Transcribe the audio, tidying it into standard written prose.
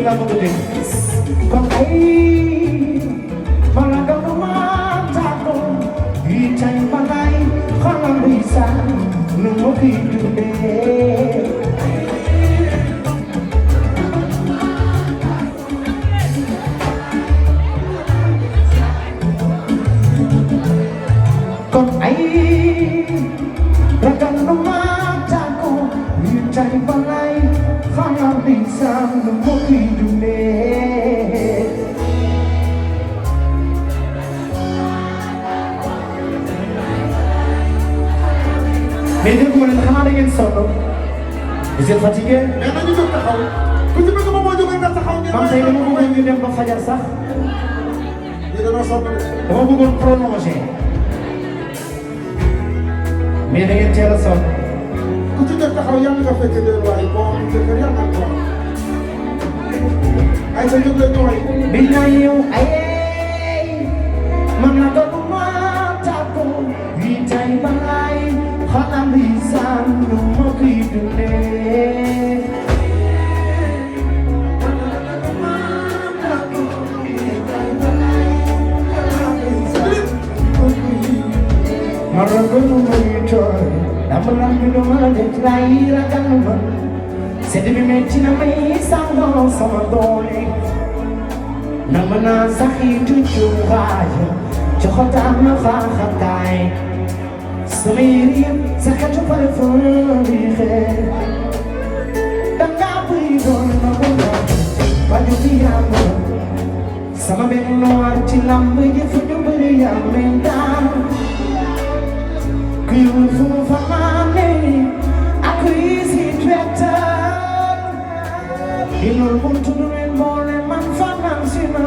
la bëgg a dégg kon ay bala nga ma tàggoo yi tay balay xanaa luy saan nu ma koy dundee kon ay ragal nu ma tàggoo yi tay balay xanaa luy saan nu ma koy dundee mais dégg nga leen xanaa da ngeen sonn vous êtes fatigué. mais nañu jóg taxaw ku ci bëgg moom moo jógee nga taxaw ngeen. man tey dama bëggoon ñu dem ba fajar sax. ñu dañoo sonn de. dama bëggoon prolonger mais da ngeen teel a sonn. ku ci jóg taxaw yàlla nga fekk leen waaye boo am jëkkër yàlla nga ko ay sa jóg leen ñu way. bi na yow ayee man na ko du ma tàggoo yi tay balay xanaa luy saan nu ma koy dundee ma raganu ma ñu tooy dama lam bi du ma la def lay raganu ma sedd bi metti na may sàngoo sama doole na ma naa saxiitu cuuraay joxotaan ma xaaxataay sama yére yëpp sa xeetu parfum bi xeer danga buy doon na ko doon baju bi yàlla sama benn noir ci lamb ji fu ñu bëri yàlla daan kuy wut fu mu fanaane ak kuy si tweetal di loolu mu tudd leen boole man fanaan si na